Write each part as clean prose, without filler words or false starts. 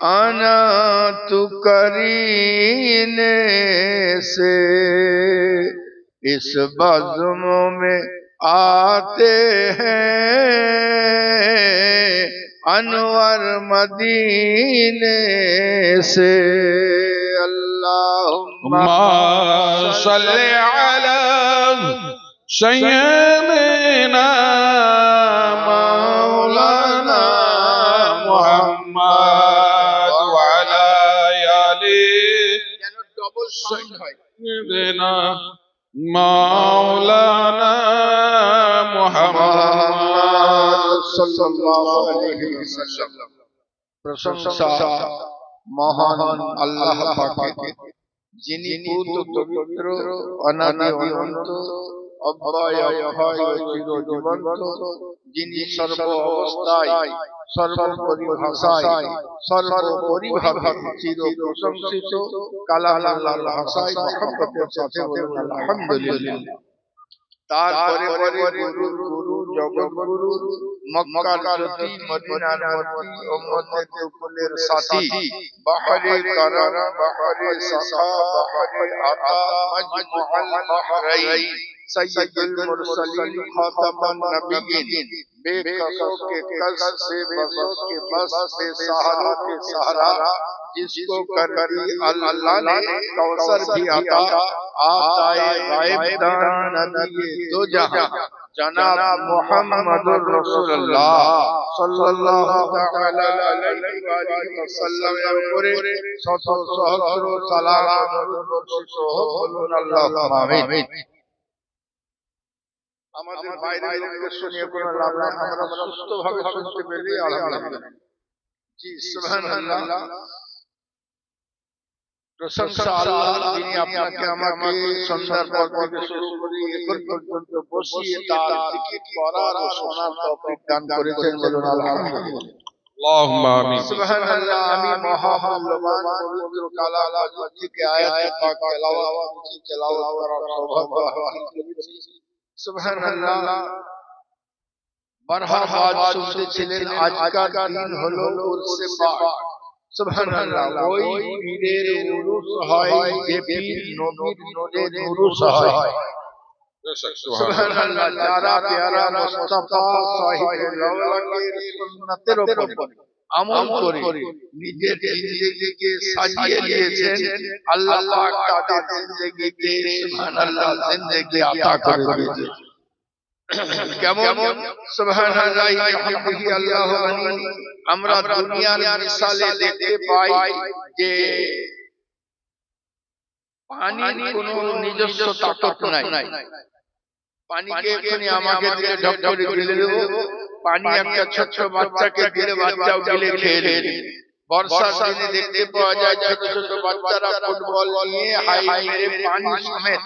आना तू करीने से इस बज़्म में आते हैं अनवर मदीने से। अल्लाहुम्मा सल्ली अला सय्यिदना मौलाना मुहम्मद व अला आली सय्यिदना मौलाना मुहम्मद सल्लल्लाहु अलैहि वसल्लम। प्रशंसा महान अल्लाह पाक की, जिन्हीं पूत पवित्र अनादि अनंत अव्यय अभय चिरजीवंत, जिन्हीं सर्व अवस्थाय सर्वोपरि भाषाय सर्वोपरिभाবে চির প্রশংসিত কালামুল্লাহর ভাষায় মহব্বতের সাথে বলুন আলহামদুলিল্লাহ। তারপরে গুরু জগৎগুরু মক্কার জ্যোতি মদিনার মতি উম্মতের কুলের সাথী বাহরে কারাম বাহরে সাখা বাহরে আতা মজমুআল বাহরাইন सैयदुल मुरसलीन खातमुन नबीयीन, बेकसों के कस से बसों के बस से सहारों के सहारा, जिसको कर दी अल्लाह ने कौसर भी अता, आताए गायब दान नबी दो जहां जनाब मुहम्मदुर रसूलुल्लाह सल्लल्लाहु ताला अलैहि वसल्लम উপরে শত সহস্র সালাম ও দরুদ বর্ষিত হোক। বলুন আল্লাহুম্মা আমিন। আমাদের বাইরের লোককে শুনিয়ে কোনো লাভ নাই, আমরা সুস্থভাবে শুনতে পেলে আলহামদুলিল্লাহ। জি সুবহানাল্লাহ। প্রশংসা আল্লাহর, যিনি আপনাকে আমাকে সন্ধ্যার পর থেকে শুরু করে এখন পর্যন্ত বসিয়ে তার জিকির করার ও শোনার তৌফিক দান করেছেন। বলুন আলহামদুলিল্লাহ। আল্লাহুম্মা আমিন। সুবহানাল্লাহ। আমি মহামূল্যবান পবিত্র কালাম মাজিদ থেকে আয়াত পাক তেলাওয়াত করার সৌভাগ্য হাসিল করেছি। সুবহানাল্লাহ। বারবার শুনতেছিলেন আজকার দিন হলো উরসে পাক। সুবহানাল্লাহ। ওই পীরের উরুস হয় যে পীর নবীর নূরের উরুস হয়। সুবহানাল্লাহ। যারা প্যারা মুস্তাফা সাহিবে লাওলাকের সুন্নাতের উপর আমল করে নিজের জিন্দেগিকে সাজিয়ে নিয়েছেন, আল্লাহ পাক তাদের জিন্দেগিতে সুবহানাল্লাহ জিন্দেগি আতা করে দিয়েছেন। কেমন? সুবহানাল্লাহ আল্লাহু আকবার। আমরা দুনিয়ার মিসালে দেখতে পাই যে পানির কোনো নিজস্ব তাকত নাই। পানিকে এখনি আমাকে দিলে ঢক করে গিলে দেব, পানি একটা ছোট বাচ্চাকে দিলে বাচ্চাও গিলে খেয়ে নেবে। বর্ষার দিনে দেখতে পাওয়া যায় ছোট ছোট বাচ্চারা ফুটবল নিয়ে হাই মেরে পানি সমেত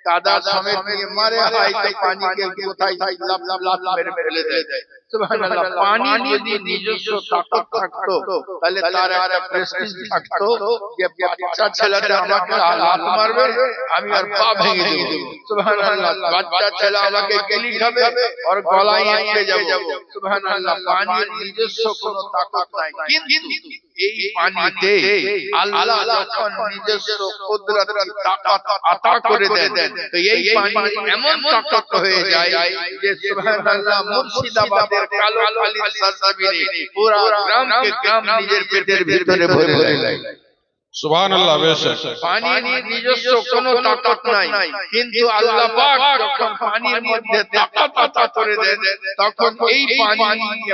কাদা সমেত নিয়ে মারে হাই, তো পানিকে কোথায় লাফ লাফ মেরে ফেলে দেয়। সুবহানাল্লাহ। পানির যদি নিজস্ব তাকত থাকতো তাহলে তার একটা প্রেস্টিজ থাকতো যে বাচ্চা ছেলেটা আমাকে লাথ মারবে, আমি আর পা ভেঙে দেব। সুবহানাল্লাহ। বাচ্চা ছেলে আমাকে গিলি খাবে আর গলায় আটকে যাব। সুবহানাল্লাহ। পানির নিজস্ব কোনো তাকত নাই, কিন্তু এই পানিতে আল্লাহ যখন নিজস্ব কুদরতের তাকত আতা করে দেন, তো এই পানি এমন তাকত হয়ে যায় যে সুবহানাল্লাহ মুর্শিদাবাদের কালো কালির সরজমিনে পুরো গ্রামকে গ্রাম নিজের পেটের ভিতরে ভরে নেয়। সুবহানাল্লাহ। বেশক পানির নিজস্ব কোনো তাকত নাই, কিন্তু আল্লাহ পাক যখন পানির মধ্যে তাকত আতা করে দেন, তখন এই পানি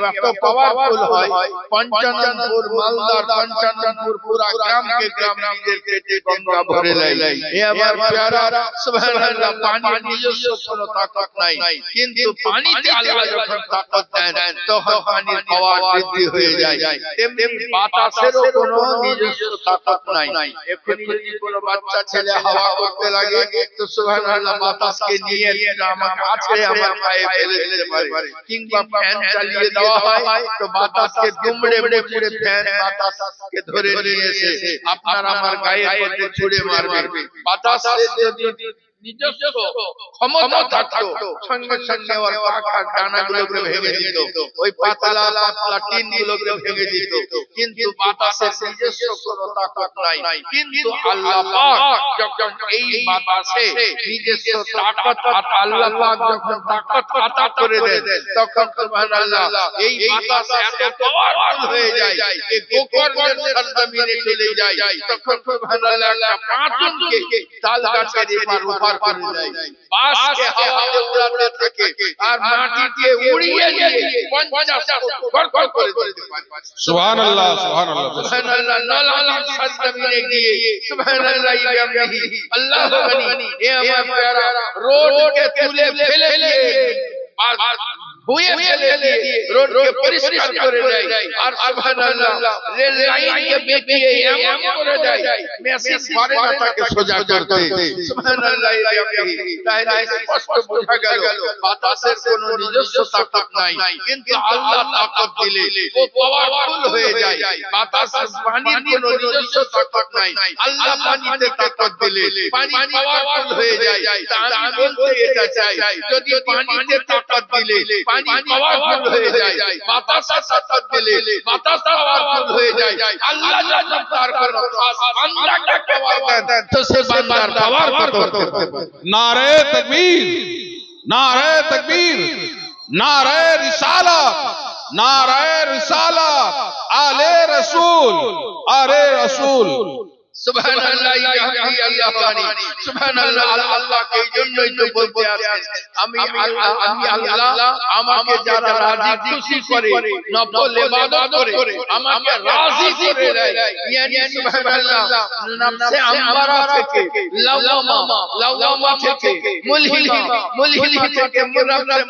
এত পাওয়ারফুল হয়, পঞ্চাননপুর মালদার পঞ্চাননপুর পুরো গ্রামকে গ্রাম নিজের পেটে গঙ্গা ভরে নেয়। এ আমার প্যারা সুবহানাল্লাহ। পানির নিজস্ব কোনো তাকত নাই, কিন্তু পানিতে আল্লাহ যখন তাকত দেন তখন পানির পাওয়ার বৃদ্ধি হয়ে যায়। তেমনি বাতাসেরও কোনো নিজস্ব তাকত নাই। এখনি যদি কোনো বাচ্চা ছেলে হাওয়া করতে লাগে তো সুবহানাল্লাহ বাতাসকে নিয়ে আমাকে আছড়ে আমার গায়ে ফেলে দিতে পারে, কিংবা ফ্যান চালিয়ে দেওয়া হয় তো বাতাসকে দুমড়ে মুচড়ে ফ্যান বাতাসকে ধরে নিয়ে এসে আপনার আমার গায়ের মধ্যে ছুঁড়ে মারবে। বাতাসের যদি নিজস্ব ক্ষমতা থাকতো সঙ্গে সঙ্গে ওর পাখার ডানাগুলোকে ভেঙে দিত, ওই পাতলা পাতলা টিনগুলোকে ভেঙে দিত। কিন্তু বাতাসের নিজস্ব কোনো তাকত নাই। কিন্তু আল্লাহ পাক যখন এই বাতাসে নিজস্ব তাকত আল্লাহ পাক যখন তাকত আতা করে দেন, তখন সুবহানাল্লাহ এই বাতাস এত পাওয়ারফুল হয়ে যায় যে গোকর্ণের সরজমিনে চলে যায়। তখন সুবহানাল্লাহ একটা পাঁচনকে তাল গাছের এপার ওপার করে দেয়, বাঁশকে হাওয়াতে উড়াতে থাকে আর মাটিকে উড়িয়ে দিয়ে 50 ফুট গড়গড় করে দিতে পারে। সুবহানাল্লাহ সুবহানাল্লাহ সুবহানাল্লাহ। নলালার সরজমিনে গিয়ে সুবহানাল্লাহ ইয়ামহি আল্লাহু গনি এ আমার প্যারা রোডকে তুলে ফেলে দিয়ে বয়ে ফেলে দিয়ে রোডকে পরিষ্কার করে দেয়। আর সুবহানাল্লাহ রেল লাইনকে বেঁকিয়ে এমন করে দেয় মেশিন পারে না তাকে সোজা করতে। সুবহানাল্লাহ ইয়ামহি। তাহলে স্পষ্ট বোঝা গেল বাতাসের কোনো নিজস্ব তাকত নাই, কিন্তু আল্লাহ তাকত দিলে ও পাওয়ারফুল হয়ে যায়। বাতাসের পানির কোনো নিজস্ব তাকত নাই, আল্লাহ পানিতে তাকত দিলে পানি পাওয়ারফুল হয়ে যায়। তা আমি বলতে এটা চাই, যদি পানিতে তাকত দিলে পানি পাওয়ারফুল হয়ে যায়, বাতাসে তাকত দিলে বাতাস পাওয়ারফুল হয়ে যায়, আল্লাহ যখন তার কোনো খাস বান্দাকে পাওয়ার দেন তো সে বান্দার পাওয়ার কত হতে পারে। नारे तकबीर, नारे तकबीर, नारे रिसालत, नारे रिसालत, आले रसूल, आले रसूल। সুবহানাল্লাহ ইয়ামহি আল্লাহু গনি। সুবহানাল্লাহ। আল্লাহকে এই জন্যই তো বলতে আছেন, আমি আল্লাহ আমাকে যারা রাজি খুশি করে নফল ইবাদত করে আমাকে রাজি করে দেয়, ইয়ানি সুবহানাল্লাহ নফসে আমমারা থেকে লাওয়ামা থেকে মুলহিমা থেকে নফসে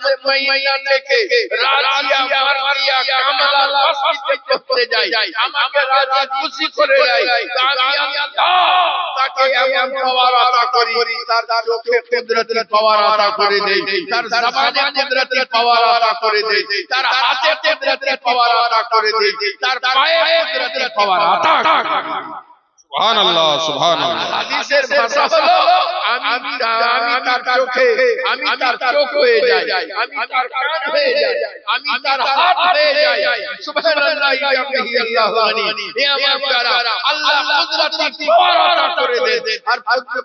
মুতমাইন্না থেকে রাজিয়া মারদিয়া কামাল ওয়াসফে করতে যায়, আমাকে রাজি খুশি করে দেয়। আমি আল্লাহ তাকে এমন পাওয়ার আতা করি, তার চোখে কুদরতি পাওয়ার আতা করে দেই, তার জবানে কুদরতি পাওয়ার আতা করে দেই, তার হাতে কুদরতি পাওয়ার আতা করে দেই, তার পায়ে কুদরতি পাওয়ার আতা করে দেই। সুবহানাল্লাহ সুবহানাল্লাহ। হাদিসের ভাষা হলো আমি তার চোখে, আমি তার চোখ হয়ে যাই, আমি তার কান হয়ে যাই, আমি তার হাত হয়ে যাই। সুবহানাল্লাহ ইয়ামহি আল্লাহু গনি। এ আমার প্যারা আল্লাহ কুদরতি পাওয়ার আতা করে দেন, আর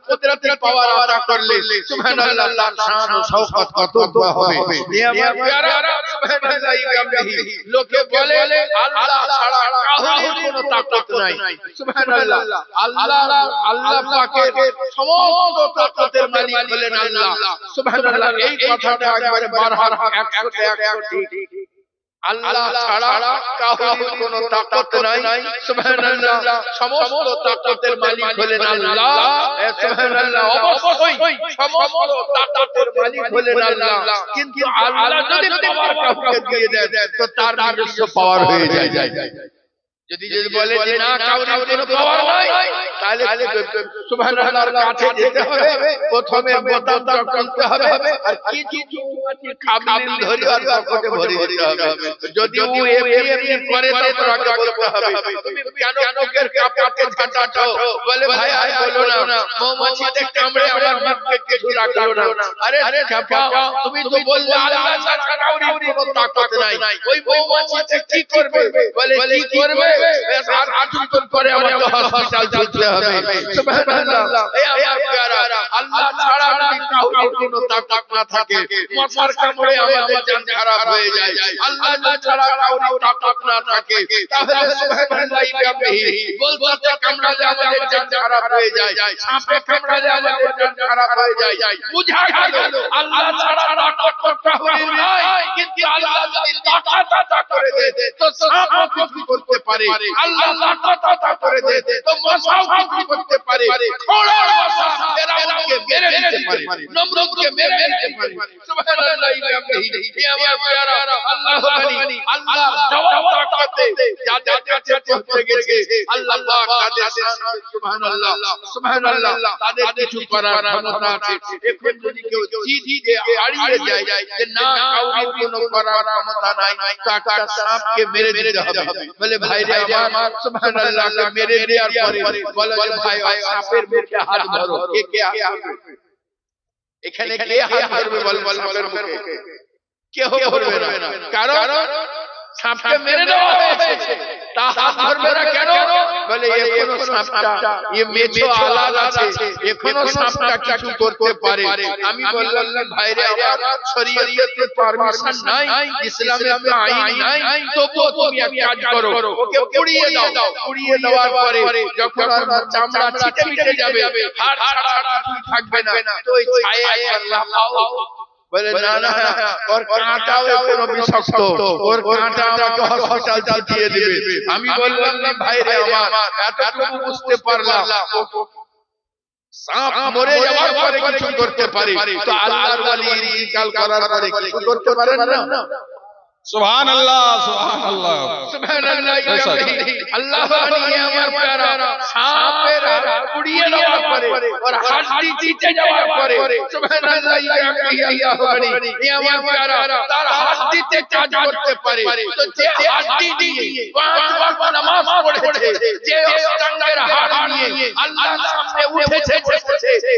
কুদরতি পাওয়ার আতা করলে সুবহানাল্লাহ তার শান ও শওকত কত হবে। এ আমার প্যারা সুবহানাল্লাহ ইয়ামহি। লোকে বলে আল্লাহ ছাড়া কারোর কোনো তাকত নাই। সুবহানাল্লাহ। আল্লাহ পাকের সমস্ত তাকতের মালিক হলেন আল্লাহ। সুবহানাল্লাহ। এই কথাটা একবারে বারবার 100 তে 100 ঠিক। আল্লাহ ছাড়া কারোর কোনো তাকত নাই। সুবহানাল্লাহ। সমস্ত তাকতের মালিক হলেন আল্লাহ। সুবহানাল্লাহ। অবশ্যই সমস্ত তাকতের মালিক হলেন আল্লাহ, কিন্তু আল্লাহ যদি পাওয়ার কাউকে দিয়ে দেন তো তার নিজস্ব পাওয়ার হয়ে যায়। যদি বলে যে না কাউরির কোনো পাওয়ার নাই, তাহলে সুবহানাল্লাহর কাছে যেতে হবে, প্রথমে বোতামটা খুলতে হবে আর কিছু খাবলিল ধরে আর পকেটে ভরে দিতে হবে। যদি ও এমনি করে তো আগে বলতে হবে তুমি কেন মুখের কাপড়ে ঝাঁটাছো, বলে ভাই আর বলো না, মৌমাছিতে কামড়ে আমার মুখে কিছু রাখলো না। আরে চাপা, তুমি তো বললে আল্লাহ ছাড়া কাউরির কোনো তাকত নাই, ওই মৌমাছিতে কি করবে? বলে কি করবে? আর আটুন করে আমাকে হসপিটাল যেতে হবে। সুবহানাল্লাহ। এই আমার প্যারা আল্লাহ ছাড়া যদি কাউরির কোনো তাকত না থাকে, মশার কামড়ে আমাদের জান খারাপ হয়ে যায়। আল্লাহ ছাড়া কাউরির তাকত না থাকে, তাহলে সুবহানাল্লাহ ইয়ামহি বলতে কামড়ালে আমাদের জান খারাপ হয়ে যায়, সাপে কামড়ালে আমাদের জান খারাপ হয়ে যায়। বুঝা গেল আল্লাহ ছাড়া তাকত কাউরির নাই, কিন্তু আল্লাহ যদি তাকত করে দেয় তো সাপও কিছু করতে পারে, আল্লাহ তাকত করে দেয় তো মশাও কিছু করতে পারে। খোড়ার মশা ফেরাউনকে মেরে দিতে পারে, নমরুদকে মেরে দিতে পারে। সুবহানাল্লাহ ইয়ামহি। এ আমার প্যারা আল্লাহু গনি। আল্লাহ জবাব তাকত হতে যাদের কাছে পৌঁছে গেছে আল্লাহ পাক তাদের সুবহানাল্লাহ সুবহানাল্লাহ তাদের কিছু করার ক্ষমতা আছে। এখন যদি কেউ জিদ দিয়ে হারিয়ে যায় যে না কাউকে কোনো করার ক্ষমতা নাই, তো একটা সাপকে মেরে দিতে হবে। বলে ভাইরে আমার সুবহানাল্লাহকে মেরে দেওয়ার পরে বলে যে ভাই ওই সাপের মুখে হাত ধরো। কে হাত ধরবে? এখানে কে হাত ধরবে? বল সাপের মুখে কেউ ধরবে না, কারণ সাপকে মেরে দেওয়া হয়েছে। তা হাত ধরবে না কেন? বলে এখনো সাপটা মেছো আলাদা আছে, এখনো সাপটা কিছু করতে পারে। আমি বললাম ভাইরে আমার শরীয়তে পারমিশন নাই, ইসলামে তো আইন নাই, তবুও তুমি এক কাজ করো, ওকে পুড়িয়ে দাও। পুড়িয়ে দেওয়ার পরে যখন ওর চামড়া ছিটে মিটে যাবে, হাড় ছাড়া কিছু থাকবে না, তো ওই ছায়া একবার লাফাও। বলে না না ওর কাঁটাও এখনো বিষাক্ত, ওর কাঁটা আমাকে হসপিটাল দিয়ে দিবে। আমি বললাম না ভাইরে আমার এতটুকু বুঝতে পারলাম সাপ মরে যাওয়ার পরে কিছু করতে পারে, তো আল্লাহর ওলি ইন্তিকাল করার পরে কিছু করতে পারেন না? সুবহানাল্লাহ সুবহানাল্লাহ সুবহানাল্লাহ। আল্লাহ বানিয়ে আমার প্যারা সাপের পুড়িয়ে দেওয়ার পরে ওর হাড়ি চিটে যাওয়ার পরে সুবহানাল্লাহ আল্লাহ বানিয়ে আমার প্যারা তার হাড়িতে কাজ করতে পারে। তো যে হাড়ি দিয়ে 5 ওয়াক্ত নামাজ পড়েছে, যে অঙ্গের হাড় নিয়ে আল্লাহর সামনে উঠেছে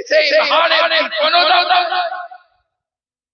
সেই হাড়ের কোনো দাম নাই।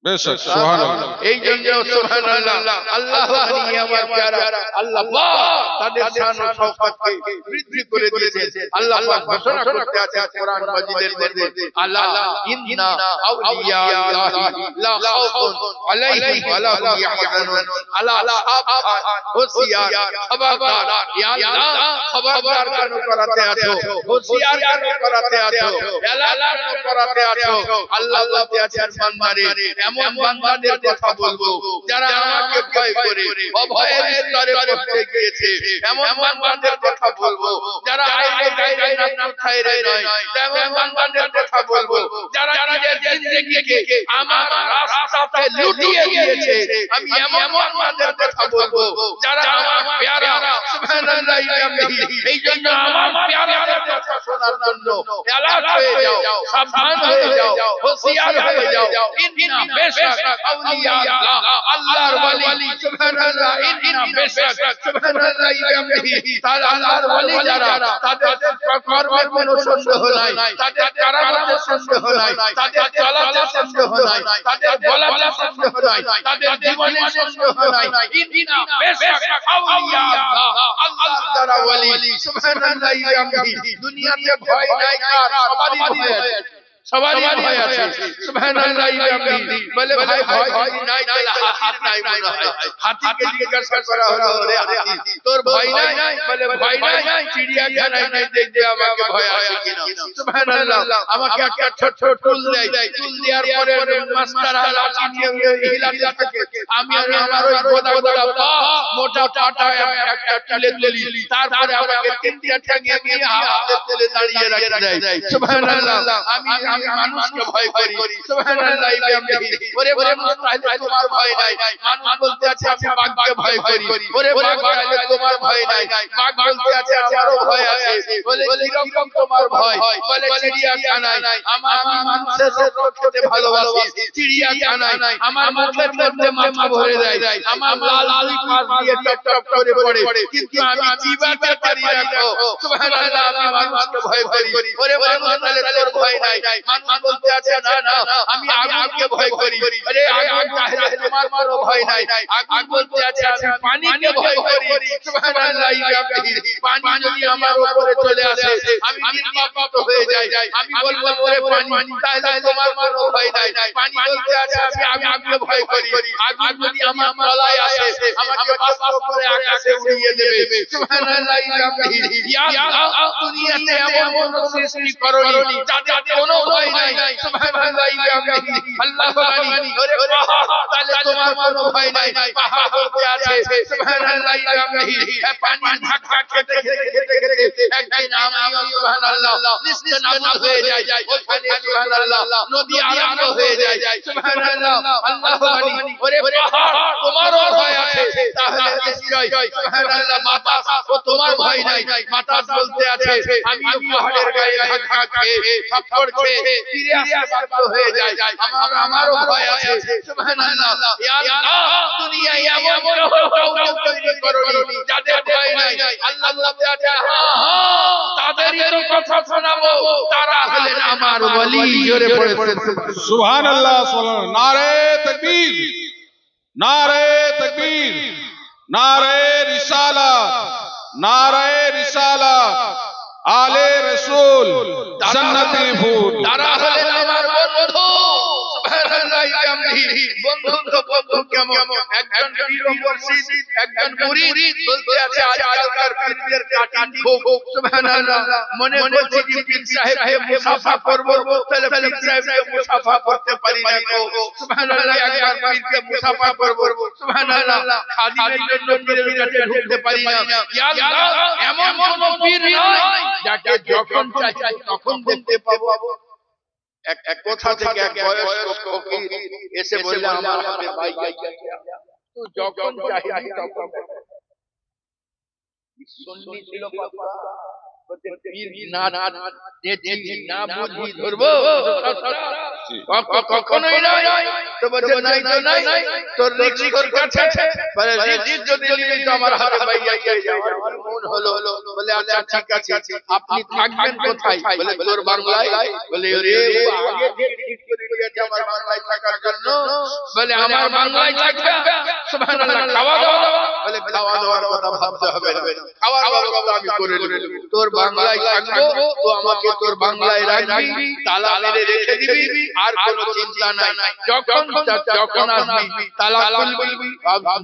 বেশক সুবহানাল্লাহ। এই জন্য সুবহানাল্লাহ আল্লাহ বানিয়ে আমার প্যারা আল্লাহ পাক তাদের শান ও শওকতকে বৃদ্ধি করে দিয়েছে। আল্লাহ পাক ঘোষণা করতে আছে কোরআন মাজিদের মধ্যে, আলা ইন্না আউলিয়া আল্লাহি লা খাউফুন আলাইহিম ওয়া লা হুম ইয়াহজানুন। আলা সাবধান হোশিয়ার খবরদার, ইয়া আল্লাহ খবরদার কেন করাতে আছো, হোশিয়ার কেন করাতে আছো, এলালা কেন করাতে আছো। আল্লাহ বলতে আছেন বান্দারে এমন বান্দাদের কথা বলবো যারা আমাকে ভয় করে অভয়ের স্তরে পৌঁছে গিয়েছে। এমন বান্দাদের কথা বলবো যারা আইরে গায়রে নাফস খায়রে নয়। এমন বান্দাদের কথা বলবো যারা নিজের জিন্দেগিকে আমার রাস্তাতে লুটিয়ে দিয়েছে। আমি এমন বান্দাদের কথা বলবো যারা আমার প্যারা সুবহানাল্লাহ। এই জন্য আমার প্যারাদের কথা শোনার জন্য এলার্ট হয়ে যাও, সাবধান হয়ে যাও, হোশিয়ার হয়ে যাও। ইন্না বেশক আউলিয়া আল্লাহ, আল্লাহর ওলি সুবহানাল্লাহ। ইন্না বেশক সুবহানাল্লাহ তার আল্লাহর ওলি যারা তাদের কর্মে কোনো সন্দেহ নাই, তাদের কারামতে সন্দেহ নাই, তাদের চলাতে সন্দেহ নাই, তাদের বলাতে সন্দেহ নাই, তাদের জীবনে সন্দেহ নাই। ইন্না বেশক আউলিয়া আল্লাহ, আল্লাহর যারা ওলি সুবহানাল্লাহ। দুনিয়াতে ভয় নাই কার? সবারই ভয় আছে, সবারই ভয় আছে সুবহানাল্লাহ। বলে ভাই ভয় নাই, তাহলে হাতির নাই মনে হয়। হাতিকে জিজ্ঞাসা করা হলো, রে হাতি তোর ভয় নাই? বলে ভয় নাই, চিড়িয়াখানায় নাই দেখবে আমাকে ভয় আছে কিনা। সুবহানাল্লাহ। আমাকে একটা ছোট টুল দেয়, টুল দেওয়ার পরে মাস্টাররা লাঠি নিয়ে হিলাতে থাকে। আমি আমার ওই গোদা গোদা পা মোটা পাটা একটা তুলে তুলি, তারপরে আমাকে তিনটা ঠ্যাঙিয়ে নিয়ে হাতে তুলে দাঁড়িয়ে রাখে দেয়। সুবহানাল্লাহ। আমি মানুষকে ভয় করি সুবহানাল্লাহ। ওরে মানুষ তাহলে তোমার ভয় নাই। মানুষ বলতে আছে আমি বাঘকে ভয় করি। ওরে বাঘ তাহলে তোমার ভয় নাই। বাঘ বলতে আছে আমারও ভয় আছে। বলে কিরকম তোমার ভয়? বলে চিড়িয়াখানায় আমি মানুষের রক্ত খেতে ভালোবাসি, চিড়িয়াখানায় আমার মুখের মধ্যে মাথা ভরে দেয়, আমার লাল পাশ দিয়ে টপ টপ করে পড়ে, কিন্তু আমি চিবাতে পারি না। সুবহানাল্লাহ। আমি মানুষকে ভয় করি। ওরে মানুষ তাহলে তোর ভয় নাই। মানুষ বলতে আছে না না আমি আগুনকে ভয় করি। আরে আগুন তাহলে তোমার কোনো ভয় নাই। আগুন বলতে আছে আমি পানিকে ভয় করি। সুবহানাল্লাহ। পানি যদি আমার উপরে চলে আসে আমি নির্বাপিত হয়ে যাই। আমি বলবো ওরে পানি তাহলে তোমার কোনো ভয় নাই। পানি বলতে আছে আমি আগুনকে ভয় করি। আগুন যদি আমার তলায় আসে আমাকে বাষ্প করে আকাশে উড়িয়ে দেবে। সুবহানাল্লাহ। ইয়া আল্লাহ দুনিয়াতে এমন কোন সৃষ্টি করনি যাদের কোনো ভয় নাই। সুবহানাল্লাহ। আল্লাহ বানি ওরে পাহাড় তাহলে তোমার কোনো ভয় নাই। পাহাড় বলতে আছে সুবহানাল্লাহ। পানির ধাক্কা খেতে একদিন আমি সুবহানাল্লাহ নিশ্চিত নাবুদ হয়ে যাই। ওখানে সুবহানাল্লাহ নদী আরম্ভ হয়ে যায়। সুবহানাল্লাহ। আল্লাহ বানি ওরে পাহাড় তোমারও ভয় আছে, তাহলে নিশ্চয় সুবহানাল্লাহ বাতাস ও তোমার ভয় নাই বাতাস বলতে আছে আমি পাহাড়ের গায়ে ধাক্কা খেয়ে সফর খেয়ে ফিরে আসতে বাধ্য হয়ে যাই আমারও ভয় আছে সুবহানাল্লাহ ইয়া আল্লাহ দুনিয়ায় এমন কাউকে তৈরি করোনি যাদের ভয় নাই আল্লাহ বলতে আছে তাদেরই তো কথা শোনাবো তারা হলেন আমার ওলি জোরে পড়ে সুবহানাল্লাহ সুবহানাল্লাহ নারে তাকবীর নারে তাকবীর নারে রিসালাত নারে রিসালাত আলে রাসূল জান্নাতি ফুল তারা হলেন আমার বন্ধু সুবহানাল্লাহ বন্ধু কেমন একজন পীর ও মুর্শিদ একজন মুরিদ বলতে আছে আজকালকার পীরদের কাটিং খুব সুবহানাল্লাহ মনে বলছি যে পীর সাহেবকে মুসাফা করব তাহলে পীর সাহেবকে মুসাফা করতে পারি না গো সুবহানাল্লাহ একবার পীরকে মুসাফা করব সুবহানাল্লাহ খাদিমের জন্য পীরের কাছে ঢুকতে পারি না ইয়া আল্লাহ এমন কোন পীর নাই যাকে যখন চাই তখন দেখতে পাবো এক কথা থেকে এক বয়স্ক ফকির এসে বলল আমার হাতে ভাই তুই যখন চাইবি তখন সুন্নি ছিল বাবা বলতে পীর না দেখি না বুঝি ধরবো কখনোই নাই তো বলতে নাই তো নাই তোর রিস্ক তোর কাছে বলে রিস্ক যদি নিবি তো আমার হাতে ভাই যাবে আমার মন হলো বলে আচ্ছা ঠিক আছে আপনি থাকবেন কোথায় বলে তোর বাংলায় বলে ওরে ও আগে যে ঠিক করে দিয়েছে আমার বাংলায় থাকার জন্য বলে আমার বাংলায় থাকবে সুবহানাল্লাহ খাওয়া দাওয়া বলে খাওয়া দাওয়ার কথা ভাবতে হবে না খাওয়ার ব্যবস্থা আমি করে দেব তোর বাংলায় থাকবো তো আমাকে তোর বাংলায় রাখবি তালা মেরে রেখে দিবি আর কোনো চিন্তা নাই যখন আসবি তালা খুলবি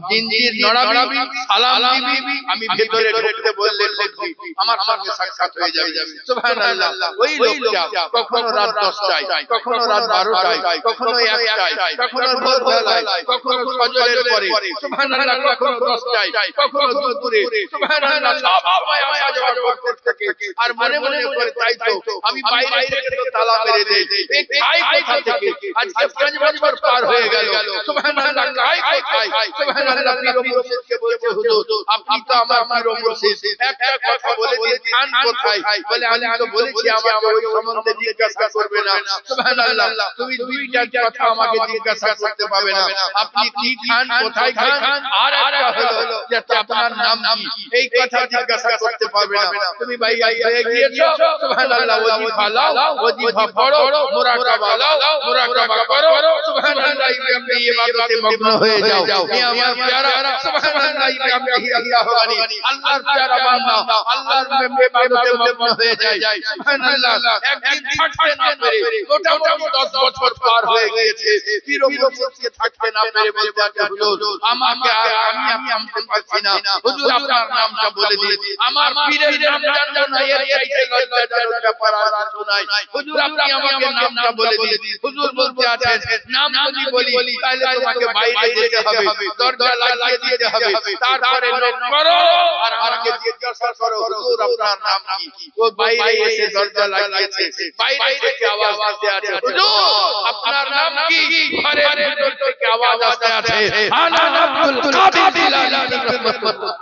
জিনজির নড়াবি সালাম দিবি আমি ভেতরে ঢুকতে বললে ঢুকবি আমার সঙ্গে সাক্ষাৎ হয়ে যাবে সুবহানাল্লাহ ওই লোকটা কখনো রাত 10টায় কখনো রাত 12টায় কখনো 1টায় কখনো ভোরবেলায় কখনো ফজরের পরে সুবহানাল্লাহ কখনো 10টায় কখনো দুপুরে সুবহানাল্লাহ সব সময় আসা যাওয়া করতে থাকে আর মনে মনে করে তাই তো আমি বাইরে থেকে তো তালা মেরে দেই এই খাই কোথা থেকে আজকে 5 বছর পার হয়ে গেল সুবহানাল্লাহ খাই কোথায় সুবহানাল্লাহ পীর ও মুর্শিদকে বলতে হুজুর আপনি তো আমার পীর ও মুর্শিদ একটা কথা বলে দিন খান কোথায় বলে আমি তো বলেছি আমাকে ওই সম্বন্ধে জিজ্ঞাসা করবে না সুবহানাল্লাহ তুমি দুইটা কথা আমাকে জিজ্ঞাসা করতে পাবে না আপনি কি খান কোথায় খান আর একটা হলো যে আপনার নাম কি এই কথা জিজ্ঞাসা করতে পারবে না তুমি ভাই হয়ে গিয়েছো সুবহানাল্লাহ ওজিফা লাও ওজিফা পড়ো মুরাকাবা লাও মুরাকাবা করো সুবহানাল্লাহ আপনি ইবাদতে মগ্ন হয়ে যাও এ আমার প্যারা সুবহানাল্লাহ আপনি আল্লাহ বানি আল্লাহর প্যারা বান্দা আল্লাহর ইবাদতে মগ্ন হয়ে যায় সুবহানাল্লাহ একদিন থাকতে না পেরে মোটামুটি 10 বছর পার হয়ে গিয়েছে পীর ও মুর্শিদকে থাকতে না পেরে বলতে আছে হুজুর আমাকে আমি জানতে পারছি না হুজুর আপনার নামটা বলে দিন আমার পীরের নাম জানবো না এর চাইতে লজ্জাজনক ব্যাপার আর কিছু নাই হুজুর আপনি আমাকে নামটা বলে দিন হুজুর বলতে আছেন নাম যদি বলি তাহলে তোমাকে বাইরে যেতে হবে দরজা লাগিয়ে দিতে হবে তারপরে নক করো আর আমাকে জিজ্ঞাসা করো হুজুর আপনার নাম কি ও বাইরে এসে দরজা লাগিয়েছে বাইরে থেকে আওয়াজ আসতে আছে হুজুর আপনার নাম কি ঘরের ভেতর থেকে আওয়াজ আসতে আছে আনা আব্দুল কাদের জিলানী রাহমাতুল্লাহ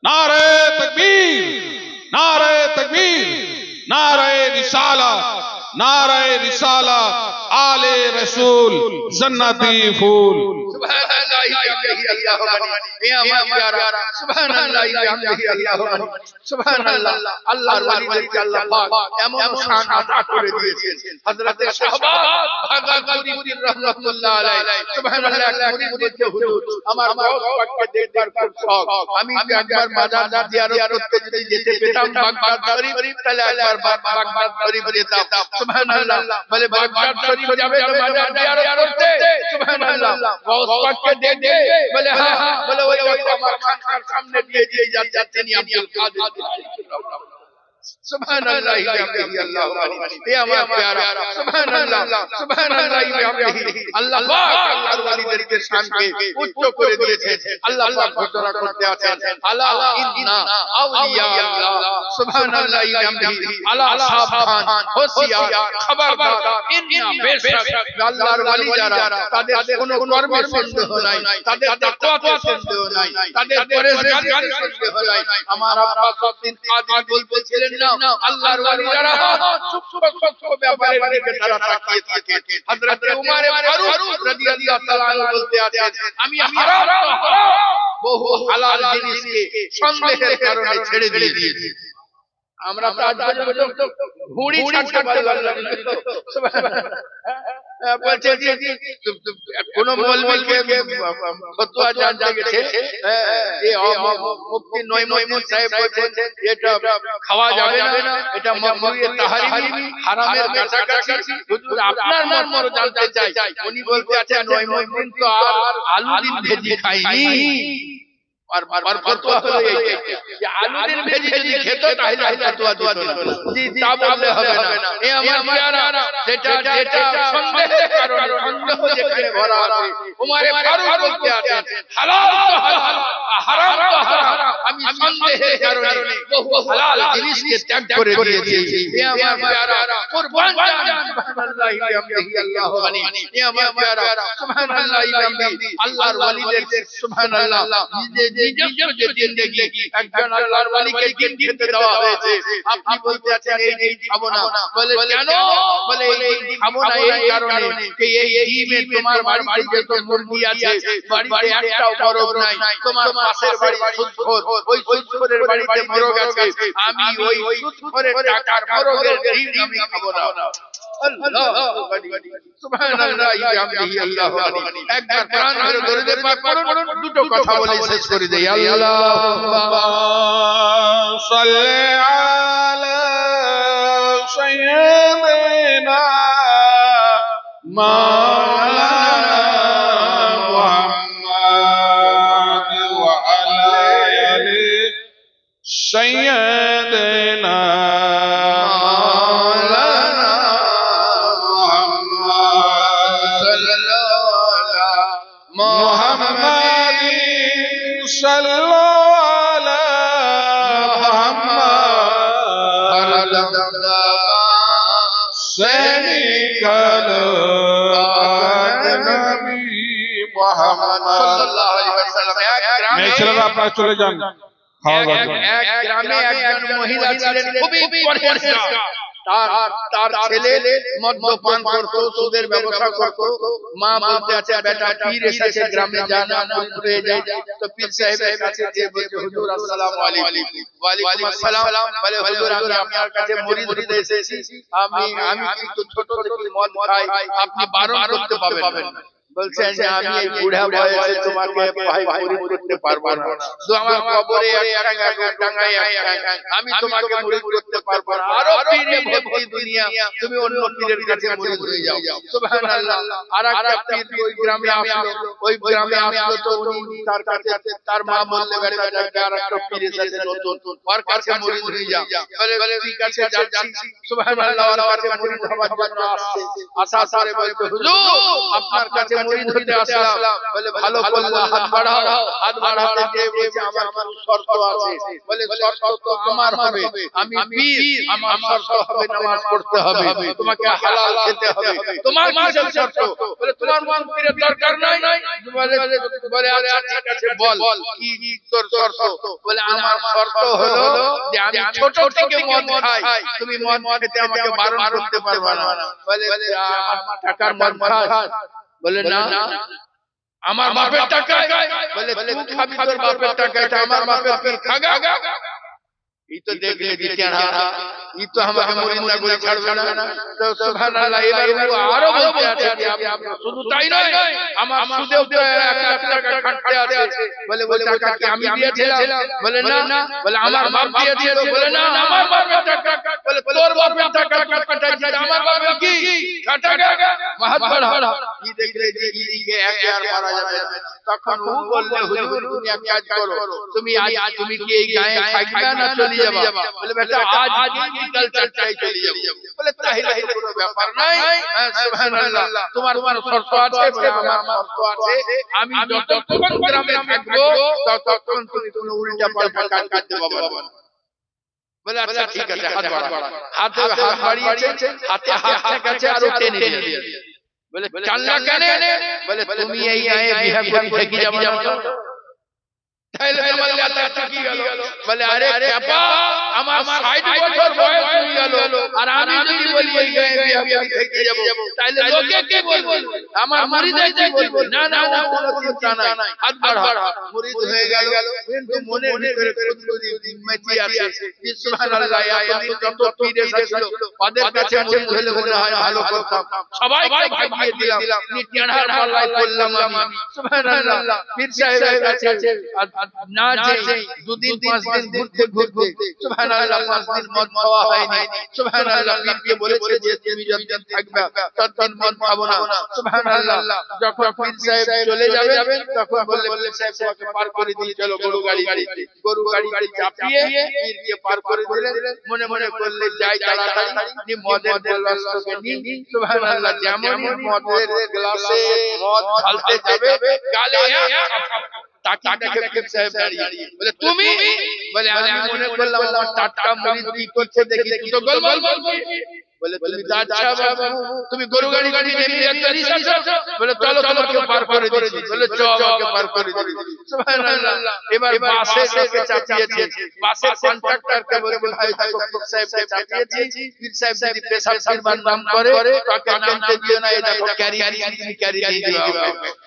नारे तकबीर नारे तकबीर नारे रिसालत नारे रिसालत आले रसूल जन्नती फूल সুবহানাল্লাহ বিহামদিহি আল্লাহু বানি এ আমার প্যারা সুবহানাল্লাহ বিহামদিহি আল্লাহু বানি সুবহানাল্লাহ আল্লাহর ওয়ালিদেরকে আল্লাহ পাক এমন শান আতা করে দিয়েছেন হযরতে শাহবাজ ভাগাগুরি রাহমাতুল্লাহ আলাইহি সুবহানাল্লাহ এক মুরিদ বলতে হুজুর আমার গাউস পাককে দেখবার খুব শখ আমি একবার মাজার জিয়ারত করতে যদি যেতে পেতাম বাগদাদ শরীফ তাহলে একবার বাগদাদ শরীফ যেতাম সুবহানাল্লাহ বলে বাগদাদ শরীফ যাবে তো মাজার জিয়ারত করতে সুবহানাল্লাহ গাউস পাককে দেখবে বলে হ্যাঁ বলে ওই দেখো আমার খানকার সামনে দিয়ে যাচ্ছেন তিনি আব্দুল কাদের সুবহানাল্লাহি ওয়া বিহামদিহি আল্লাহু আকবার। এ আমার প্যারা সুবহানাল্লাহ সুবহানাল্লাহি ওয়া বিহামদিহি। আল্লাহ পাক আল্লাহর ওয়ালিদেরকে শানকে উচ্চ করে দিয়েছেন। আল্লাহ পাক ঘোষণা করতে আছেন আলা ইন্না আউলিয়া আল্লাহ সুবহানাল্লাহি ওয়া বিহামদিহি। আলা সাবধান হোশিয়ার খবরদার ইন্না বেশক আল্লাহর ওয়ালি যারা তাদের কোনো কর্মে সন্দেহ নাই, তাদের তাকওয়াতে সন্দেহ নাই, তাদের পরহেজগারিতে সন্দেহ নাই। আমার আব্বা সবদিন কাদি বলতেছিলেন না আল্লাহর ওয়ালি যারা সূক্ষ্ম সূক্ষ্ম ব্যাপারের দিকে তারা তাকিয়ে থাকে। হযরত উমর ফারুক রাদিয়াল্লাহু তাআলা বলতে আছেন আমি হারাম বহু হালাল জিনিসকে সন্দেহের কারণে ছেড়ে দিয়েছি। আমরা তো আজ পর্যন্ত ঘুড়ি ছাড়তে পারলাম না। বলছে যে কোন মৌলবীকে ফতোয়া জানতে গেছে এই মুফতি নঈমুদ্দিন সাহেব বলেছেন এটা খাওয়া যাবে না, এটা মাকরুহে তাহরিমি হারামের কাছাকাছি। হুজুর আপনার মত জানতে চাই। উনি বলতে আছেন নঈমুদ্দিন তো আর আলু দিন ভেজি খায়নি। আর ফতোয়া হলো এইটা যে আলু দিন ভেজি যদি খেত তাহলে ফতোয়া দিত না। জি তা বললে হবে না। এ আমার প্যারা যেটা সন্দেহের কারণে সন্দেহ যেখানে ভরা আছে উমর ফারুক বলতে আছেন হালাল তো হালাল হারাম তো হারাম, আমি সন্দেহের কারণে বহু হালাল জিনিসকে ত্যাগ করে দিয়েছি। এ আমার প্যারা কুরবান জান সুবহানাল্লাহি ওয়া বিহামদিহি আল্লাহু আকবার। এ আমার প্যারা সুবহানাল্লাহি ওয়া বিহামদিহি আল্লাহর ওয়ালিদের সুবহানাল্লাহ নিজস্ব যে জিন্দেগি একজন আল্লাহর ওয়ালিকে দিন খেতে দেওয়া হয়েছে। আপনি বলতে আছেন এই খাবো না, বলে কেন? বলে এই খাবো না এই কারণে যে এই ডিমে তোমার বাড়িতে যত মুরগি আছে বাড়িতে একটাও মোরগ নাই। তোমার পাশের বাড়ি সুদখোর, ওই সুদখোরের বাড়িতে মোরগ আছে, আমি ওই সুদখোরের টাকার মোরগের ডিম আমি খাবো না। আল্লাহু আকবার সুবহানাল্লাহি ওয়া বিহামদিহি আল্লাহু আকবার। একবার কোরআন ধরে দরুদ পাক পড়ুন, দুটো কথা বলে শেষ করে দেই। আল্লাহুম্মা সাল্লি আলা সাইয়্যিদিনা মাওলানা মুহাম্মদ ওয়া আলা আলি সাইয়্যিদিনা ছেলেরা আপনারা চলে যান খাওয়া দাওয়া। এক গ্রামে একজন মহিলা ছিলেন খুবই পরহেজগার। তার ছেলে মদ্যপান করত, সুদের ব্যবসা করত। মা বলতে আছে বেটা পীর এসেছে গ্রামে, জানা হয়ে যায়। তো পীর সাহেবের কাছে যে বলছে হুজুর আসসালামু আলাইকুম। ওয়া আলাইকুম আসসালাম। বলে হুজুর আমি আপনার কাছে মুরিদ হতে এসেছি, আমি কিন্তু ছোট থেকে মদ খাই, আপনি বারণ করতে পাবেন না। বলছেন যে আমি এই বুড়া বয়সে তোমাকে ভাই মুরিদ করতে পারবো না, তো আমার কবরে এক টাঙ্গায় আমি তোমাকে মুরিদ করতে পারবো না। আরো পীরে ভর্তি দুনিয়া, তুমি অন্য পীরের কাছে মুরিদ হয়ে যাও। সুবহানাল্লাহ। আরেকটা পীর ওই গ্রামে আসলো, তো উনি তার কাছে তার মা বললে বেটা আরেকটা পীর এসেছে নতুন, ওর কাছে মুরিদ হয়ে যাও। বলে ঠিক আছে যাচ্ছি। সুবহানাল্লাহ। ওর কাছে মুরিদ হওয়ার জন্য আসছে। আসার পরে বলতে হুজুর আপনার কাছে মুরিদ হতে আসলাম। বলে ভালো করলা, হাত বাড়াও। হাত বাড়াতে গিয়ে বলছে আমার শর্ত আছে। বলে শর্ত তো আমার হবে, আমি পীর, আমার শর্ত হবে নামাজ পড়তে হবে, তোমাকে হালাল খেতে হবে। তোমার কিসের শর্ত? বলে তোমার মন পীরের দরকার নাই। বলে আচ্ছা ঠিক আছে বল কি তোর শর্ত? বলে আমার শর্ত হলো যে আমি ছোট থেকে মদ খাই, তুমি মদ খেতে আমাকে বারণ করতে পারবে না। বলে আমার টাকার মদ খাস? বলে না। আমার বাপের টাকা? বলে তুই খাবি তোর বাপের টাকা, এটা আমার বাপের পীর খাগা। এই তো দেখলে দিতেনা, এই তো আমাকে মুরিদ না করে ছাড়বে না। তো সুবহানাল্লাহ। এবার ও আরো বলতে আছে যে শুধু তাই নয়, আমার সুদেও 1 লাখ টাকা খাটতে আছে। বলে ওই টাকা কি আমি দিয়েছিলাম? বলে না। বলে আমার বাপ দিয়েছিল? বলে না, আমার বাপের টাকা। বলে তোর বাপের টাকা কাটাইছে, আমার বাপের কি কাটা? মাহাত বড় এই দেখলে যে ইদিকে একে আর মারা যাবে। তখন ও বললে হুজুর তুমি এক কাজ করো, তুমি কি এই গায়ে থাকবে না চলে যাবা? বলে বেটা আজ বিকাল 4টায় চলে যাব। বলে তাহলে কোনো ব্যাপার নাই, সুবহানাল্লাহ, তোমার শর্ত আছে? বলে আমার শর্ত আছে, আমি যতক্ষণ গ্রামে থাকবো ততক্ষণ তুমি কোনো উল্টা পাল্টা কাজ করতে পারবে না। বলে আচ্ছা ঠিক আছে, হাত বাড়া। হাত বাড়িয়েছে, হাতে হাত ঠেকাচ্ছে আর টেনে দিয়েছে। বলে চাল্লা কেন? বলে তুমি এই গায়ে বিয়ে করে থেকে যাবে না তো? তাহলে তোমার লেখা কি গেল? বলে আরে বাবা, আমার 60 বছর বয়স হয়ে গেল, আর আমি যদি বলি এই গায়ে বিয়ে করে থেকে যাব, তাহলে লোকে কি বলবে? আমার মুরিদই কি বলবে? না না, ও কোনো চিন্তা নাই, হাত বাড়া। মুরিদ হয়ে গেল, কিন্তু মনের ভিতরে কুদকুদি মেচি আছে। সুবহানাল্লাহ, এতদিন যত পীর এসেছিল ওদের কাছে মুরিদ হলে মনে হয় ভালো করতাম, সবাইকে ভাগিয়ে দিলাম, নিটানার পাল্লায় পড়লাম আমি। সুবহানাল্লাহ, পীর সাহেবের কাছে না যে 2 দিন 5 দিন ঘুরতে ঘুরতে, সুবহানাল্লাহ, 5 দিন মদ খাওয়া হয়নি। সুবহানাল্লাহ, পীরকে বলেছে যে তুমি যতদিন থাকবে ততদিন মদ খাবো না। সুবহানাল্লাহ, যখন পীর সাহেব চলে যাবেন তখন বললে পীর সাহেব তোমাকে পার করে দিয়ে চলো গরু গাড়িতে। গরু গাড়িতে চাপিয়ে পীরকে পার করে দিলেন। মনে মনে করলে যাই তাড়াতাড়ি যে মদের গ্লাসটাকে নিই। সুবহানাল্লাহ, যেমনই মদের গ্লাসে মদ ঢালতে যাবে, গালে তাকিয়ে পীর সাহেব দাঁড়িয়ে। বলে তুমি? বলে আমি মনে করলাম আমার টাটকা মুরিদ কি করছে দেখি, তুই তো গোলমাল করছিস। বলে তুমি তো আচ্ছা বাবু, তুমি গরু গাড়ি নেমে যাচ্ছো? বলে চলো তোমাকে পার করে দিচ্ছি। বলে চল, আমাকে পার করে দিচ্ছি। সুবহানাল্লাহ, এবার বাসে চাপিয়েছে। বাসের কন্ট্রাক্টরকে বলবে ভাই দেখো পীর সাহেবকে চাপিয়েছি, পীর সাহেব যদি পেশাব ফিরবার নাম করে তাকে নামতে দিও না, এই দেখো ক্যারি দিয়ে দিও।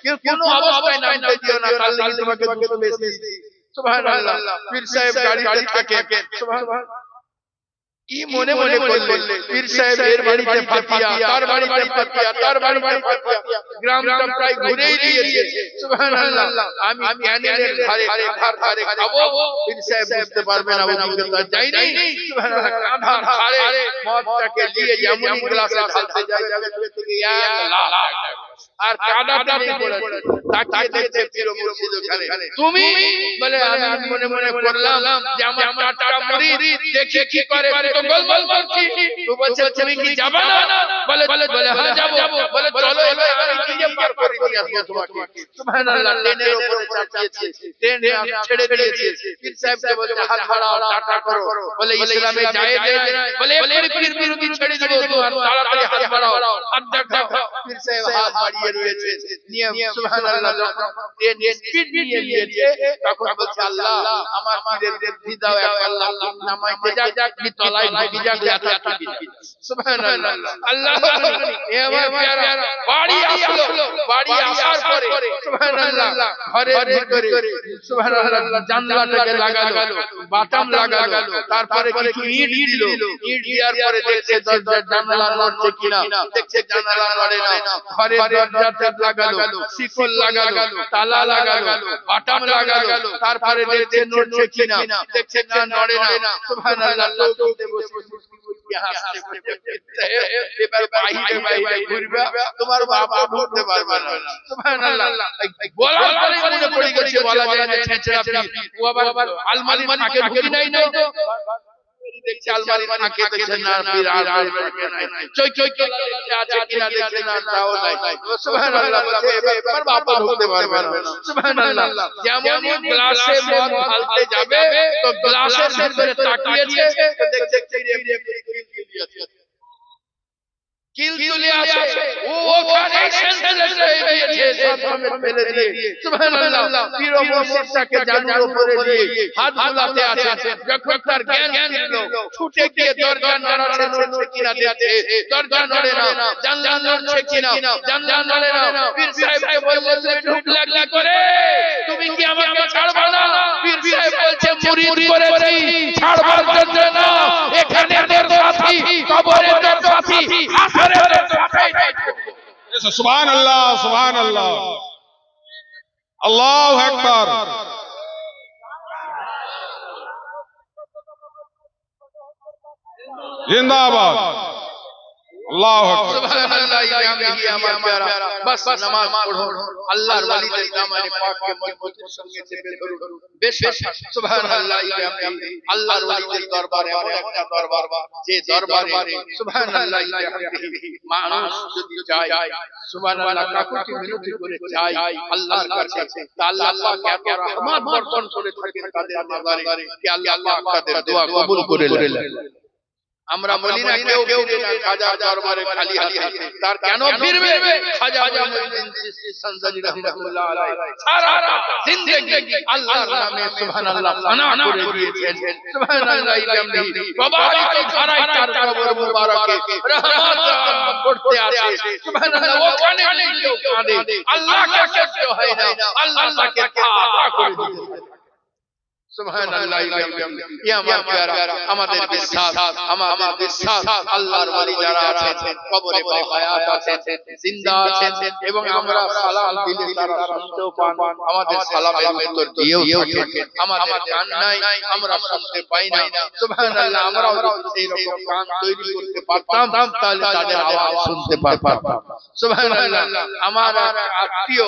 কেউ কোনো অবস্থায় নামতে দিও না, তাহলে কি তোমাকে দুটো বেশি। সুবহানাল্লাহ, পীর সাহেব গাড়িতে থাকে। সুবহানাল্লাহ, কি মনে মনে করলে পীর সাহেবের বাড়িতে ফাতিয়া, তার বাড়িতে ফাতিয়া, তার বাড়িতে ফাতিয়া, গ্রামটা প্রায় ঘুরেই দিয়েছে। সুবহানাল্লাহ, আমি ক্যানেলের ধারে খাবো, পীর সাহেব বুঝতে পারবে না, ওদিকে তো যাই নাই। সুবহানাল্লাহ, কাঁধার ধারে মদটাকে দিয়ে যেমনই গ্লাসে ঢালতে যায় থেকে 1 লাখ আর কাদাতে নেই পড়ে, তাকিয়ে দেখছে পীর মুর্শিদ ওখানে। তুমি? বলে আমি মনে মনে করলাম যে আমার টাটকা মুরিদ দেখি কি করে, তো গোলমাল করছি। তো বলছে তুমি কি যাবে না? বলে হ্যাঁ যাব। বলে চলো এবার আমি নিজে পার করে দিয়ে আসবো তোমাকে। সুবহানাল্লাহ, ট্রেনের উপরে চাপিয়েছে, ট্রেন ছেড়ে দিয়েছে। পীর সাহেবকে বলছে হাত বাড়াও, টাটা করো। বলে ইসলামে জায়েজ নাই। বলে এখনি পীর বিরোধী ছেড়ে দেব, তোমার তাড়াতাড়ি হাত বাড়াও, হাত দেখাও। পীর সাহেব হাত বাড়িয়ে রয়েছে। নিয়ে সুবহানাল্লাহ, যখন ট্রেন স্পিড নিয়ে নিয়েছে তখন বলছে আল্লাহ আমার পীরের বুদ্ধি দাও, আল্লাহ নামাইতে যাক কি তলায় ঢুকে যাক, লেখা টুকি। সুবহানাল্লাহ, আল্লাহ এ আমার প্যারা বাড়ি আসলো। বাড়ি আসার পরে সুবহানাল্লাহ, ঘরের ভিতরে সুবহানাল্লাহ জানলাটাকে লাগালো, বাটাম লাগালো, তারপরে কিছু ইট দিল। ইট দেওয়ার পরে দেখছে দরজা জানালা নড়ছে কিনা, দেখছে জানালা নড়ে না। ঘরের দরজাতে লাগালো, শিকল লাগালো, তালা লাগালো, বাটাম লাগালো, তারপরে দেখছে নড়ছে কিনা, দেখছে না নড়ে না। সুবহানাল্লাহ, চৌকিতে বসে এবার বাইরে ঘুরবে, তোমার বাবা ঢুকতে পারবে না। সুবহানাল্লাহ, বলার পরে মনে পড়ে গেছে বলা যায় না ছেঁচড়া পীর, ও আবার আলমারির ফাঁকে ঢুকি নাই তো। দেখছে আলমারির ফাঁকে, দেখছে না পীর আর নাই, চই আছে কিনা দেখছে না, তাও নাই। সুবহানাল্লাহ, বলছে এবার বাবা ঢুকতে পারবে না। সুবহানাল্লাহ, যেমনই গ্লাসে মদ ঢালতে যাবে তো গ্লাসের ভিতরে তাকিয়েছে, তো দেখছে কিল তুলে আছে, ও ওখানে সেন্সলেস হয়ে গিয়েছে, সামনে ফেলে দিয়ে। সুবহানাল্লাহ, পীর মুর্শিদকে জানুর উপরে দিয়ে হাত বুলাতে আছে। যখন তার জ্ঞান ফিরলো, ছুটে গিয়ে দরজা নড়ছে কিনা দেখছে, দরজা নড়ে না। জানলা নড়ছে কিনা, জানলা নড়ে না। পীর সাহেবকে বললেন তুমি ঢুকলা কি করে, তুমি কি আমাকে ছাড়বা না? পীর সাহেব বলছে মুরিদ করেছি, ছাড়বার জন্য না, এখানে তোর সাথী, কবরে তোর সাথী, আসরে তোর সাথী। সুবহানাল্লাহ, সুবহানাল্লাহ, আল্লাহু আকবার। জিন্দাবাদ, আল্লাহু আকবার। সুবহানাল্লাহ বিহামদিহি আমার প্যারা বাস নামাজ পড়ো আল্লাহর ওলিদের দামানে পাককে মজবুতের সঙ্গে চেপে ধরুন বেশক সুবহানাল্লাহ বিহামদিহি আল্লাহর ওলিদের দরবারে এমন একটা দরবার যে দরবারে সুবহানাল্লাহ বিহামদিহি মানুষ যদি যায় সুবহানাল্লাহ কাকুতি মিনতি করে যায় আল্লাহর কাছে তা আল্লাহ পাক এত রহমত বর্ষণ করে থাকেন তাদের মাজারে যে আল্লাহ পাক তাদের দোয়া কবুল করে নেন। আমরা বলি না কেউ ফিরে না খাজার দরবারে খালি হাতে, তার কেন ফিরবে? খাজা মুঈনুদ্দিন চিশতি সনজারি রাহমাতুল্লাহ আলাইহি সারা জিন্দেগি আল্লাহর নামে সুবহানাল্লাহ ফানা করে দিয়েছেন। সুবহানাল্লাহ বিহামদিহি প্রবাহিত ধারায় তার কবর মুবারকে রহমত পড়তে আছে। সুবহানাল্লাহ ওখানে কেউ কাঁদে, আল্লাহকে সহ্য হয় না, আল্লাহ তাকে আতা করে দিয়েছেন। সুবহানাল্লাহ বিহামদিহি আমার প্যারা আমাদের বিশ্বাস আল্লাহর ওলি যারা আছেন কবরে বা হায়াত আছেন জিন্দা আছেন এবং আমরা সালাম দিলে তারা শুনতেও পান, আমাদের সালামের উত্তর দিয়েও থাকেন। আমাদের কান নাই, আমরা শুনতে পাই না। সুবহানাল্লাহ আমরাও সেই রকম কান তৈরি করতে পারতাম তাহলে তাদের আওয়াজ শুনতে পারতাম। সুবহানাল্লাহ আমার আত্মীয়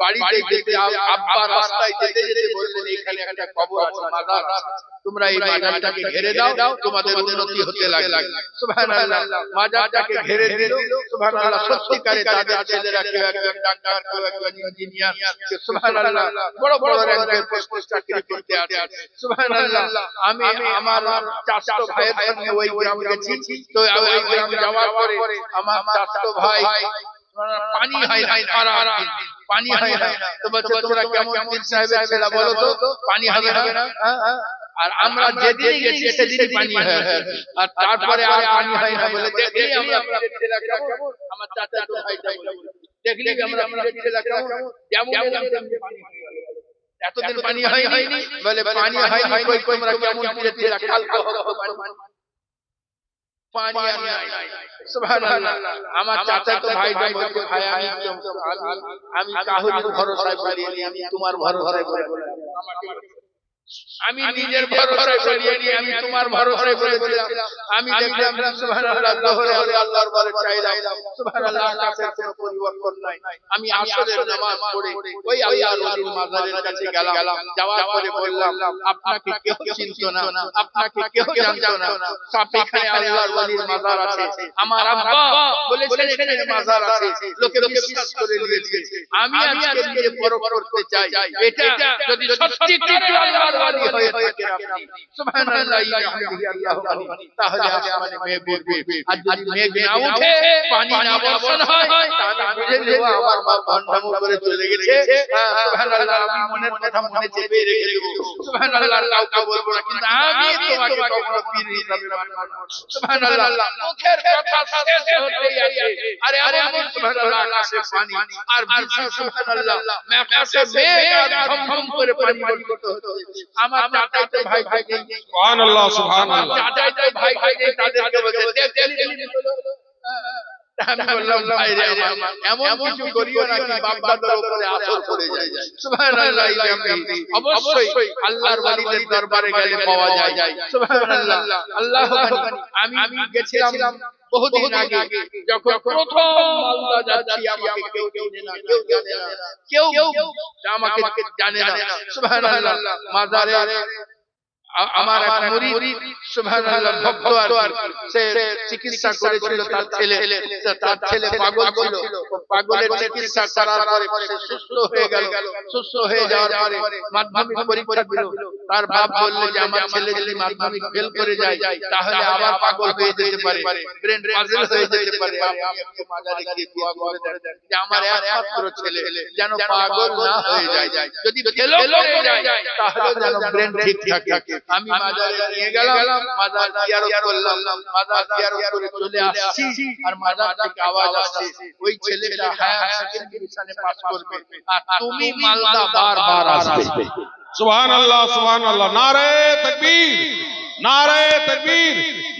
বাড়িতে যেতে আব্বা রাস্তায় যেতে যেতে বললেন এখানে একটা কবর আছে, মাজার আছে, তোমরা এই মাজারটাকে ঘিরে দাও, তোমাদের উন্নতি হতে লাগবে। সুবহানাল্লাহ মাজারটাকে ঘিরে দিল। সুবহানাল্লাহ সত্যিকারে তাদের ছেলেরা কেউ একজন ডাক্তার, কেউ একজন ইঞ্জিনিয়ার, সুবহানাল্লাহ বড় বড় র‍্যাঙ্কের পোস্ট চাকরি করতে আছে। সুবহানাল্লাহ আমি আমার চাচাতো ভাইয়ের সঙ্গে ওই গ্রাম গেছি, তো ওই গ্রাম যাওয়ার পরে আমার চাচাতো ভাই পানি হয় না, সারা দিন পানি হয় না। তো বলছে তোমরা কেমন পীর সাহেবের ছেলে বলো তো, পানি হবে না? আর আমরা যেদিন গেছি সেদিন পানি হয়, আর তারপরে আর পানি হয় না বলে দেখলি আমরা পীরের ছেলে কেমন। আমার চাচাতো ভাইটা বলে দেখলি আমরা পীরের ছেলে কেমন, যেমন পানি হয় এতদিন পানি হয়নি বলে পানি হয়নি কই তোমরা কেমন পীরের ছেলে কালকে হবে পানি আর নাই। সুবহানাল্লাহ আমার চাচাতো ভাইটা বলছে ভাই আমি কাহুরির ভরসায় করিনি, আমি তোমার ভরসায় করি। আমি নিজের ভরসায় করিনি, আমি তোমার ভরসায় করেছিলাম। আমি দেখলাম সুবহানাল্লাহ জোহরে হলে আল্লাহর বলে চাইলাম, সুবহানাল্লাহ আকাশের কোনো পরিবর্তন নাই। আমি আসরের নামাজ পড়ে ওই আল্লাহর ওলির মাজারের কাছে গেলাম, যাওয়ার পরে বললাম আপনাকে কেউ চিনতো না, আপনাকে কেউ জানতো না, সব এখানে আল্লাহর ওলির মাজার আছে। আমার আব্বা বলেছেন এখানে মাজার আছে, লোকে বিশ্বাস করে নিয়েছে। আমি আজকে নিজে পরখ করতে চাই এটা যদি সত্যি আল্লাহর ওলি হয়ে থাকে আপনি সুবহানাল্লাহ বিহামদিহি আল্লাহু আকবার, তাহলে আসমানে মেঘ উঠবে, আর যদি মেঘ না উঠে পানি না বর্ষণ হয় তাহলে বুঝে নেব আমার মা বন্ধম করে চলে গেছে। সুবহানাল্লাহ আমি মনের কথা মনে চেপে রেখে দেব, সুবহানাল্লাহ কাউকে বলবো না, কিন্তু আমি তোমাকে কখনো পীর হিসাবে মানব না। সুবহানাল্লাহ মুখের কথা শেষ হতেই আছে, আরে এমন সুবহানাল্লাহ আকাশে পানি আর বৃষ্টি, সুবহানাল্লাহ আকাশে মেঘ আর ঝমঝম করে পানি বর্ষিত হচ্ছে। আমার চাচাতো ভাই সুবহানাল্লাহ সুবহানাল্লাহ চাচাতো ভাই তাদেরকে বলছে দেখলি আমি বললাম ভাই রে আমার এমন কিছু করিও না কি বাপ দাদার উপরে আসর পড়ে যায়। সুবহানাল্লাহ বিহামদিহি অবশ্যই আল্লাহর ওলিদের দরবারে গেলে পাওয়া যায়। সুবহানাল্লাহ আল্লাহু আকবার। আমি গেছিলাম বহুদিন আগে, যখন প্রথম মালদা যাচ্ছি আমাকে কেউ চিনে না, কেউ জানে না, কেউ আমাকে জানে না। সুবহানাল্লাহ মাজারে আমার এক মুরিদ সুবহানাল্লাহ ভক্ত আর সে চিকিৎসা করেছিল তার ছেলে পাগল ছিল, পাগলের চিকিৎসা করার পরে সে সুস্থ হয়ে গেল। সুস্থ হয়ে যাওয়ার পরে মাধ্যমিক পরীক্ষা দিল, তার বাপ বলল যে আমার ছেলে যদি মাধ্যমিক ফেল করে যায় তাহলে আবার পাগল হয়ে যেতে পারে, ব্রেন পাজল হয়ে যেতে পারে। আপনি একটু মাজারে গিয়ে দোয়া করে দেন যে আমার একমাত্র ছেলে যেন পাগল না হয়ে যায়, যদি ফেল করে যায় তাহলে যেন ব্রেন ঠিক থাকে। আমি মাজারে নিয়ে গেলাম, মাজার জিয়ারত করলাম, মাজার জিয়ারত করে চলে আসছি, আর মাজার থেকে আওয়াজ আসছে ওই ছেলেটা হায়াত সেকেন্ড ডিভিশনে পাস করবে আর তুমি মালদা বারবার আসবে। সুবহানাল্লাহ সুবহানাল্লাহ নারে তাকবীর, নারে তাকবীর,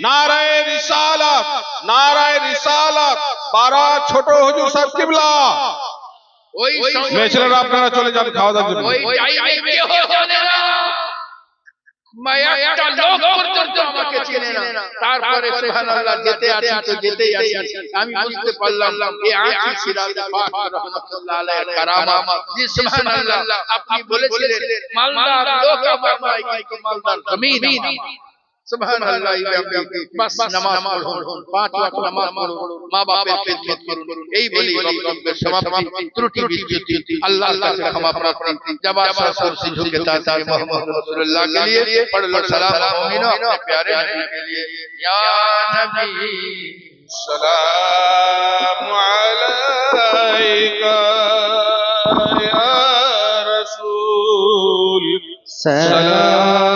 নারে রিসালাত, নারে রিসালাত। 12 ছোট হুজুর সাহেব কিবলা ওই মেয়েছেলেরা আপনারা চলে যান খাওয়া দাওয়ার জন্য। ওই টাইমে কেউ জানে না, একটা লোক পর্যন্ত আমাকে চেনে তারপরে সুবহানাল্লাহ যেতে আছি তো যেতেই আছি, আমি বুঝতে পারলাম এই আঁখি সিরাজ পাক রাহমাতুল্লাহ আলাইহির কারামা। জি সুবহানাল্লাহ, আপনি বলেছিলেন মালদার লোক আমার ভাই কিন্তু মালদার জমিন আমার। সুবহানাল্লাহ, বাস নামাজ পড়ুন, 5 ওয়াক্ত নামাজ পড়ুন, মা বাপের খিদমত করুন, এই বলি বক্তব্যের সমাপ্তি। ত্রুটি বিচ্যুতি আল্লাহর কাছে ক্ষমা প্রার্থী। জবাব সরসর সিদ্ধু के ताज़ मोहम्मद रसूलुल्लाह के लिए पढ़ लो सलाम मोमिनो अपने प्यारे नबी के लिए। या नबी सलाम अलैका या रसूल सलाम